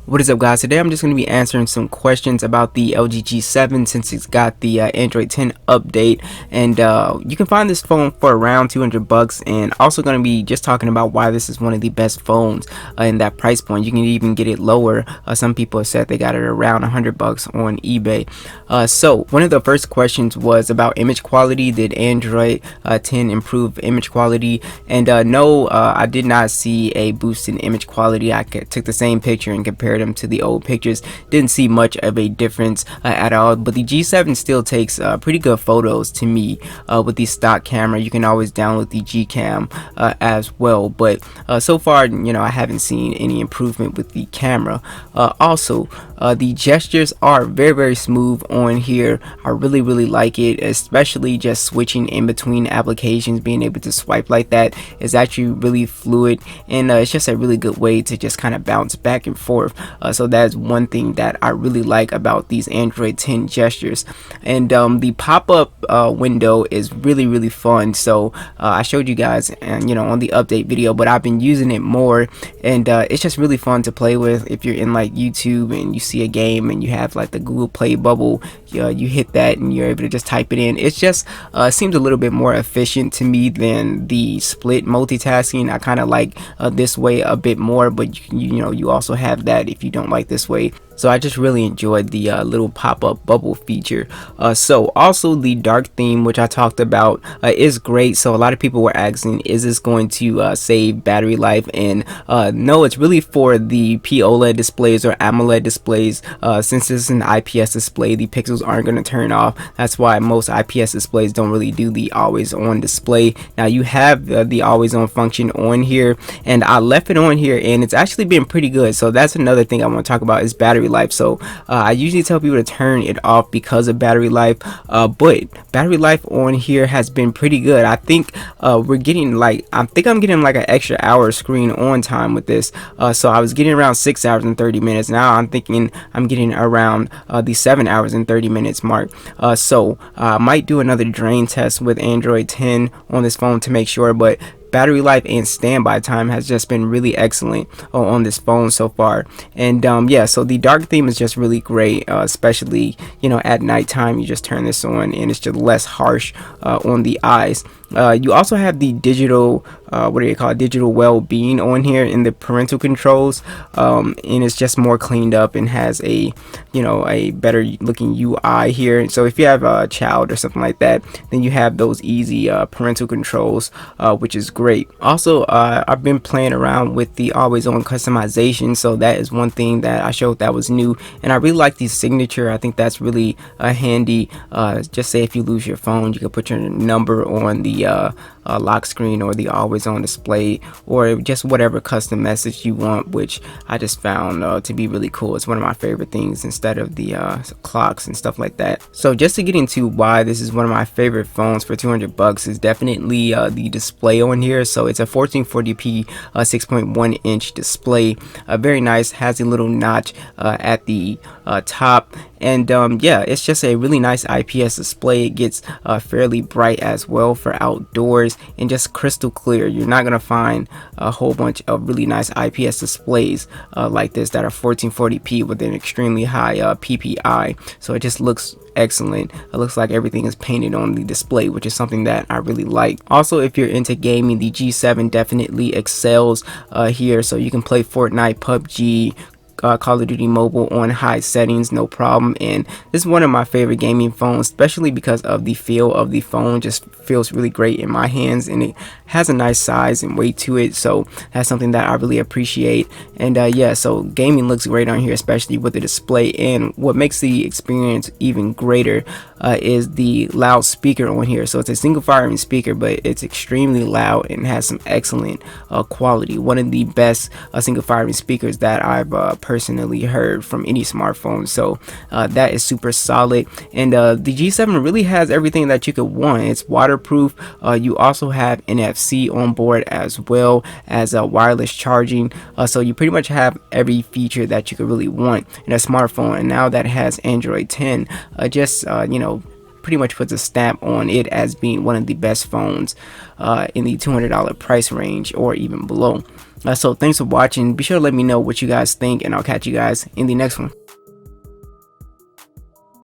What is up, guys? Today I'm just going to be answering some questions about the LG G7 since it's got the Android 10 update, and you can find this phone for around 200 bucks. And also going to be just talking about why this is one of the best phones in that price point. You can even get it lower. Some people have said they got it around 100 bucks on eBay. So one of the first questions was about image quality. Did Android 10 improve image quality? And no, I did not see a boost in image quality. I took the same picture and compared them to the old pictures. Didn't see much of a difference at all, but the G7 still takes pretty good photos to me with the stock camera. You can always download the Gcam as well, but so far, I haven't seen any improvement with the camera. Also, the gestures are very smooth on here. I really like it, especially just switching in between applications. Being able to swipe like that is actually really fluid, and it's just a really good way to just kind of bounce back and forth. So that's one thing that I really like about these Android 10 gestures. And the pop-up window is really fun. So I showed you guys and on the update video, but I've been using it more, and it's just really fun to play with. If you're in like YouTube and you see a game and you have like the Google Play bubble, you hit that and you're able to just type it in. It's just seems a little bit more efficient to me than the split multitasking. I kind of like this way a bit more, but you also have that if you don't like this way. So I just really enjoyed the little pop-up bubble feature. So also the dark theme, which I talked about, is great. So a lot of people were asking, is this going to save battery life? And no, it's really for the POLED displays or AMOLED displays. Since this is an IPS display, the pixels aren't going to turn off. That's why most IPS displays don't really do the always on display. Now you have the always on function on here, and I left it on here, and it's actually been pretty good. So that's another thing I want to talk about is battery life. So I usually tell people to turn it off because of battery life, but battery life on here has been pretty good. I think we're getting like, I'm getting like an extra hour screen on time with this. So I was getting around 6 hours and 30 minutes. Now I'm thinking I'm getting around the 7 hours and 30 minutes mark. So I might do another drain test with Android 10 on this phone to make sure, but battery life and standby time has just been really excellent on this phone so far. And yeah, so the dark theme is just really great, especially at nighttime. You just turn this on and it's just less harsh on the eyes. You also have the digital digital well-being on here in the parental controls, and it's just more cleaned up and has a a better looking UI here. So if you have a child or something like that, then you have those easy parental controls, which is great. Also, I've been playing around with the always on customization, so that is one thing that I showed that was new, and I really like the signature. I think that's really handy. Just say if you lose your phone, you can put your number on the lock screen or the always on display, or just whatever custom message you want, which I just found to be really cool. It's one of my favorite things instead of the clocks and stuff like that. So just to get into why this is one of my favorite phones for 200 bucks is definitely the display on here. So it's a 1440p 6.1 inch display, very nice, has a little notch at the top, and yeah, it's just a really nice IPS display. It gets fairly bright as well for outdoors and just crystal clear. You're not gonna find a whole bunch of really nice IPS displays like this that are 1440p with an extremely high PPI. So it just looks excellent. It looks like everything is painted on the display, which is something that I really like. Also, if you're into gaming, the G7 definitely excels here. So you can play Fortnite, PUBG, Call of Duty Mobile on high settings, no problem. And this is one of my favorite gaming phones, especially because of the feel of the phone. Just feels really great in my hands, and it has a nice size and weight to it, so that's something that I really appreciate. And yeah, so gaming looks great on here, especially with the display. And what makes the experience even greater is the loudspeaker on here. So it's a single firing speaker, but it's extremely loud and has some excellent quality. One of the best single firing speakers that I've personally heard from any smartphone. So that is super solid. And the G7 really has everything that you could want. It's waterproof. You also have NFC on board, as well as wireless charging. So you pretty much have every feature that you could really want in a smartphone. And now that it has Android 10, just pretty much puts a stamp on it as being one of the best phones in the $200 price range or even below. So thanks for watching. Be sure to let me know what you guys think, and I'll catch you guys in the next one.